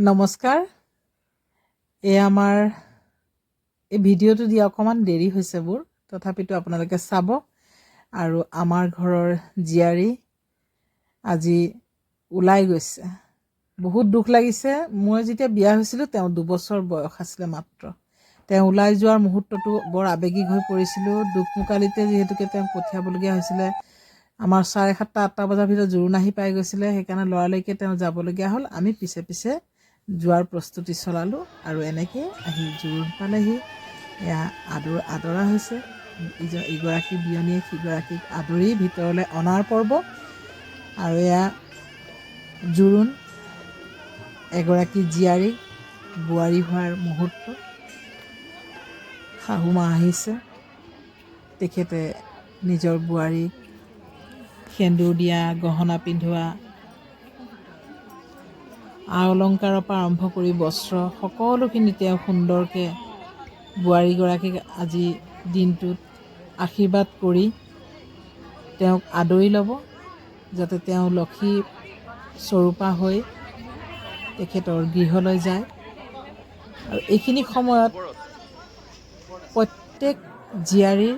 নমস্কাৰ। আমাৰ এই ভিডিঅ'টো দিয়া অকণমান দেৰি হৈছে তথাপিতো আপোনালোকে চাব। আৰু আমাৰ ঘৰৰ জীয়াৰী আজি ওলাই গৈছে। বহুত দুখ লাগিছে। মই যেতিয়া বিয়া হৈছিলোঁ তেওঁ 2 বছৰ বয়স আছিলে মাত্ৰ। তেওঁ ওলাই যোৱাৰ মুহূৰ্তটো বৰ আৱেগিক হৈ পৰিছিলোঁ। দুখমুকালিতে যিহেতুকে তেওঁক পঠিয়াবলগীয়া হৈছিলে। আমাৰ 7:30-8টা বজাৰ ভিতৰত জোৰোণ আহি পাই গৈছিলে। সেইকাৰণে লৰালৰিকৈ তেওঁ যাবলগীয়া হ'ল। আমি পিছে পিছে যোৱাৰ প্ৰস্তুতি চলালোঁ আৰু এনেকৈ আহি জোৰোণ পালেহি। এয়া আদৰা হৈছে। ইগৰাকী বিয়নীয়ে সিগৰাকীক আদৰি ভিতৰলৈ অনাৰ পৰ্ব। আৰু এয়া জোৰোণ এগৰাকী জীয়াৰীক বোৱাৰী হোৱাৰ মুহূৰ্ত। শাহুমা আহিছে। তেখেতে নিজৰ বোৱাৰীক সেন্দুৰ দিয়া, গহনা পিন্ধোৱা, অলংকাৰৰ পৰা আৰম্ভ কৰি বস্ত্ৰ সকলোখিনি তেওঁ সুন্দৰকৈ বোৱাৰীগৰাকীক আজি দিনটোত আশীৰ্বাদ কৰি তেওঁক আদৰি ল'ব, যাতে তেওঁ লক্ষী স্বৰূপা হৈ তেখেতৰ গৃহলৈ যায়। আৰু এইখিনি সময়ত প্ৰত্যেক জীয়াৰীৰ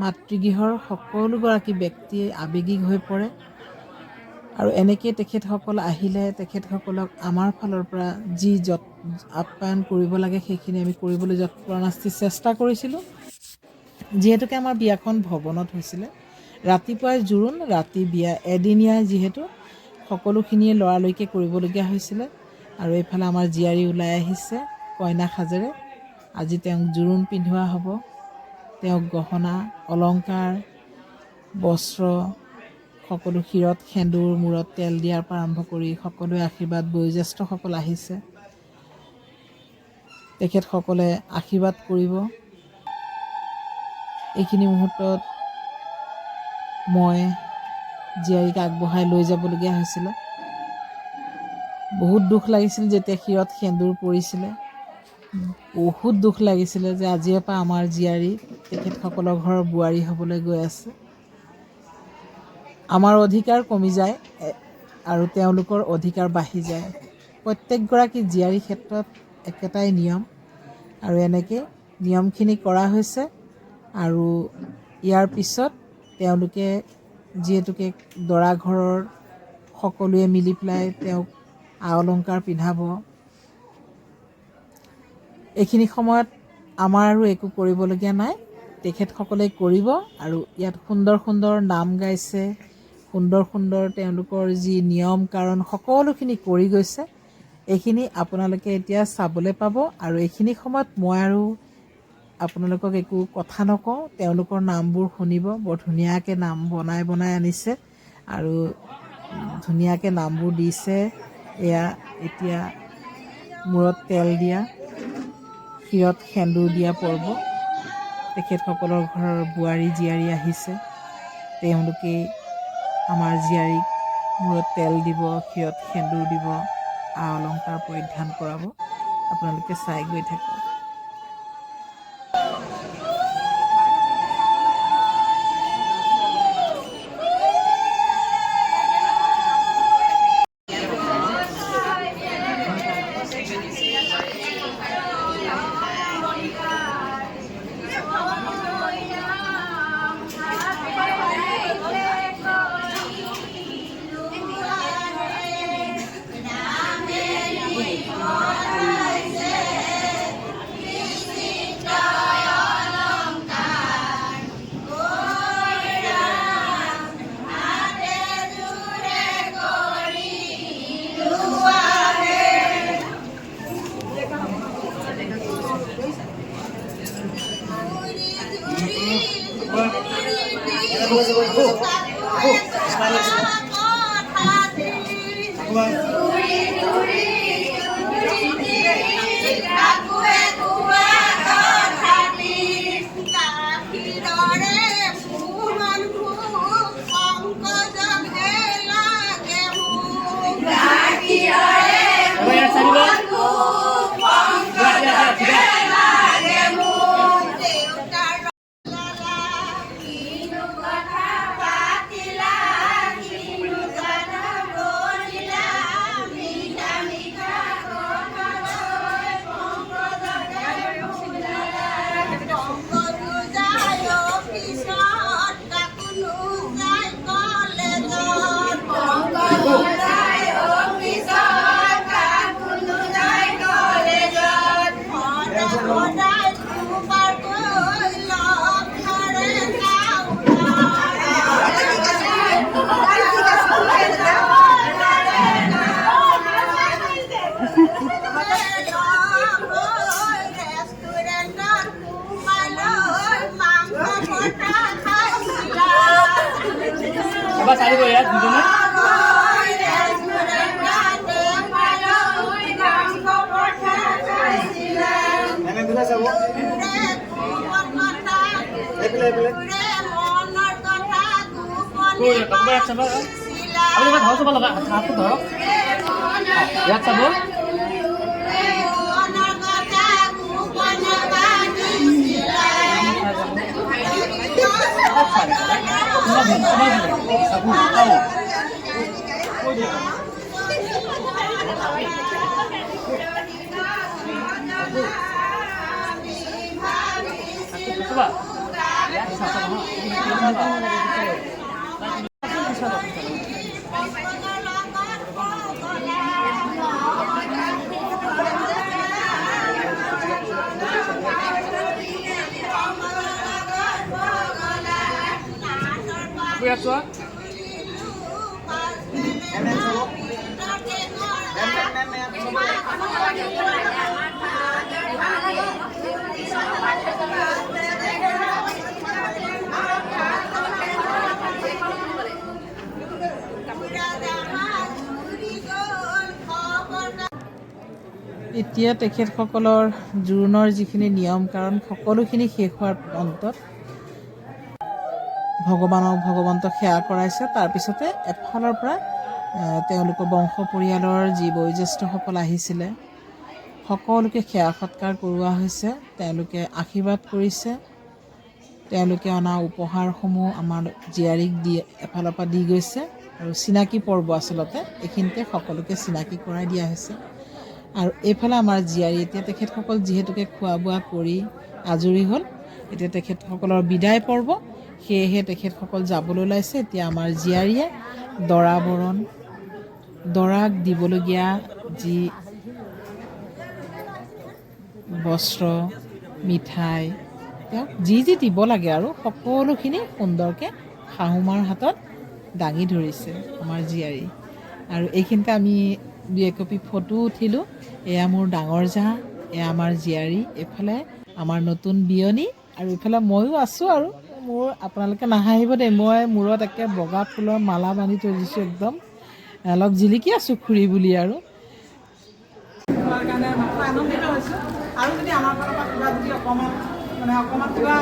মাতৃগৃহৰ সকলোগৰাকী ব্যক্তিয়ে আৱেগিক হৈ পৰে। আৰু এনেকৈ তেখেতসকল আহিলে তেখেতসকলক আমাৰ ফালৰ পৰা যি আপ্যায়ন কৰিব লাগে সেইখিনি আমি কৰিবলৈ যৎপৰোনাস্তি চেষ্টা কৰিছিলোঁ। যিহেতুকে আমাৰ বিয়াখন ভৱনত হৈছিলে, ৰাতিপুৱাই জোৰোণ, ৰাতি বিয়া, এদিনীয়া যিহেতু সকলোখিনিয়ে লৰালৰিকৈ কৰিবলগীয়া হৈছিলে। আৰু এইফালে আমাৰ জীয়াৰী ওলাই আহিছে কইনা সাজেৰে। আজি তেওঁক জোৰোণ পিন্ধোৱা হ'ব। তেওঁক গহনা অলংকাৰ বস্ত্ৰ সকলো শিৰত সেন্দুৰ, মূৰত তেল দিয়াৰ পৰা আৰম্ভ কৰি সকলোৱে আশীৰ্বাদ, বয়োজ্যেষ্ঠসকল আহিছে। তেখেতসকলে আশীৰ্বাদ কৰিব। এইখিনি মুহূৰ্তত মই জীয়াৰীক আগবঢ়াই লৈ যাবলগীয়া হৈছিলে। বহুত দুখ লাগিছিল যেতিয়া শিৰত সেন্দুৰ পৰিছিলে। বহুত দুখ লাগিছিলে যে আজিৰ পৰা আমাৰ জীয়াৰী তেখেতসকলৰ ঘৰৰ বোৱাৰী হ'বলৈ গৈ আছে। আমাৰ অধিকাৰ কমি যায় আৰু তেওঁলোকৰ অধিকাৰ বাঢ়ি যায়। প্ৰত্যেকগৰাকী জীয়াৰীৰ ক্ষেত্ৰত একেটাই নিয়ম। আৰু এনেকৈ নিয়মখিনি কৰা হৈছে। আৰু ইয়াৰ পিছত তেওঁলোকে যিহেতুকে দৰা ঘৰৰ সকলোৱে মিলি পেলাই তেওঁক অলংকাৰ পিন্ধাব। এইখিনি সময়ত আমাৰ আৰু একো কৰিবলগীয়া নাই, তেখেতসকলে কৰিব। আৰু ইয়াত সুন্দৰ সুন্দৰ নাম গাইছে, সুন্দৰ সুন্দৰ তেওঁলোকৰ যি নিয়ম কাৰণ সকলোখিনি কৰি গৈছে। এইখিনি আপোনালোকে এতিয়া চাবলৈ পাব। আৰু এইখিনি সময়ত মই আৰু আপোনালোকক একো কথা নকওঁ, তেওঁলোকৰ নামবোৰ শুনিব। বৰ ধুনীয়াকৈ নাম বনাই আনিছে আৰু ধুনীয়াকৈ নামবোৰ দিছে। এয়া এতিয়া মূৰত তেল দিয়া, শিৰত সেন্দুৰ দিয়া পৰ্ব। তেখেতসকলৰ ঘৰৰ বোৱাৰী জীয়াৰী আহিছে। তেওঁলোকেই আমাৰ জীয়াৰীক মূৰত তেল দিব, শিৰত সেন্দুৰ দিব, অলংকাৰ পৰিধান কৰাব। আপোনালোকে চাই গৈ থাকক। পাৰিব ইয়াত দুজনে এনে দুটা চাব এইফালে এইফালে ইয়াত চাব আপুনি ঘৰ চাব লগা হাতটো ধৰক ইয়াত চাব এতিয়া তেখেতসকলৰ জোৰোণৰ যিখিনি নিয়ম কাৰণ সকলোখিনি শেষ হোৱাৰ অন্তত ভগৱন্তক সেৱা কৰাইছে। তাৰপিছতে এফালৰ পৰা তেওঁলোকৰ বংশ পৰিয়ালৰ যি বয়োজ্যেষ্ঠসকল আহিছিলে সকলোকে সেৱা সৎকাৰ কৰোৱা হৈছে। তেওঁলোকে আশীৰ্বাদ কৰিছে। তেওঁলোকে অনা উপহাৰসমূহ আমাৰ জীয়াৰীক এফালৰ পৰা দি গৈছে আৰু চিনাকি পৰ্ব আচলতে এইখিনিতে সকলোকে চিনাকি কৰাই দিয়া হৈছে। আৰু এইফালে আমাৰ জীয়াৰী এতিয়া তেখেতসকল যিহেতুকে খোৱা বোৱা কৰি আজৰি হ'ল এতিয়া তেখেতসকলৰ বিদায় পৰ্ব সেয়েহে তেখেতসকল যাবলৈ ওলাইছে। এতিয়া আমাৰ জীয়াৰীয়ে দৰাক দিবলগীয়া যি বস্ত্ৰ মিঠাই তেওঁক যি দিব লাগে আৰু সকলোখিনি সুন্দৰকৈ শাহুমাৰ হাতত দাঙি ধৰিছে আমাৰ জীয়াৰী। আৰু এইখিনিতে আমি 2 একপি ফটো উঠিলোঁ। এয়া মোৰ ডাঙৰ জা, এয়া আমাৰ জীয়াৰী, এইফালে আমাৰ নতুন বিয়নী আৰু এইফালে ময়ো আছোঁ। আৰু মোৰ আপোনালোকে নাহাঁহিব দেই, মই মূৰত একে বগা ফুলৰ মালা বান্ধি থৈ দিছোঁ। একদম অলপ জিলিকি আছোঁ খুৰী বুলি আৰু কাৰণে আনন্দিত হৈছোঁ। আৰু যদি আমাৰ ফালৰ পৰা কিবা যদি অকণমান কিবা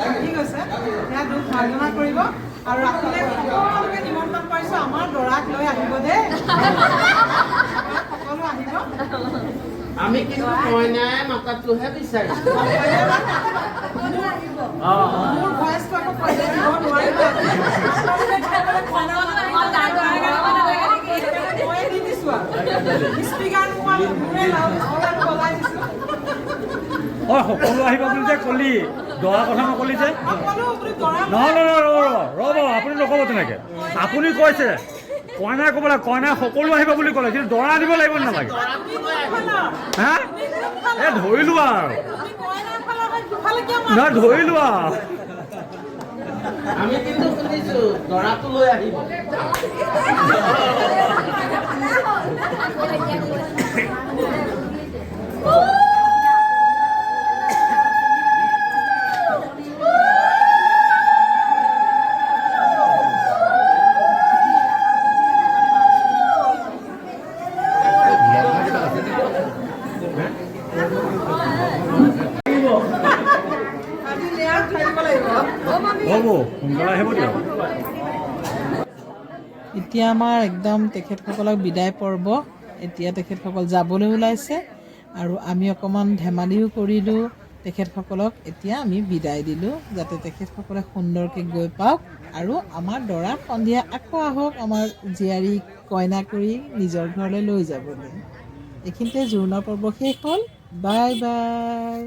থাকি গৈছে সেয়া দুখ মাৰ্জনা কৰিব। আৰু ৰাতিলৈ সকলোকে নিমন্ত্ৰণ কৰিছোঁ আমাৰ দৰাক লৈ আহিব দেই, সকলো আহিব। আমি কিন্তু কইনাই মাতাটোহে বিচাৰিছোঁ। মোৰ ভইচটো আকৌ কইনাই দিব নোৱাৰিব। ময়ে দি দিছোঁ আৰু স্পীকাৰ নোহোৱা মোৰে বজাই দিছোঁ। সকলো আহিব বুলি যে কলি দৰা কথা নকলি যে নহয় ৰ'ব আপুনি নক'ব তেনেকৈ। আপুনি কৈছে কইনাই ক'ব লাগে কইনাই সকলো আহিব বুলি ক'লে কিন্তু দৰা আনিব লাগিব নালাগে। হা এই ধৰিলোঁ আৰু নহয় ধৰিলোঁ আৰু আমি কিন্তু শুনিছোঁ দৰাটো লৈ আহিব। এতিয়া আমাৰ একদম তেখেতসকলক বিদায় পৰ্ব। এতিয়া তেখেতসকল যাবলৈ ওলাইছে আৰু আমি অকণমান ধেমালিও কৰিলোঁ তেখেতসকলক। এতিয়া আমি বিদায় দিলোঁ যাতে তেখেতসকলে সুন্দৰকৈ গৈ পাওক আৰু আমাৰ দৰা সন্ধিয়া আকৌ আহক আমাৰ জীয়াৰী কইনা কৰি নিজৰ ঘৰলৈ লৈ যাবলৈ। এইখিনিতে জোৰোণৰ পৰ্ব শেষ হ'ল। Bye bye.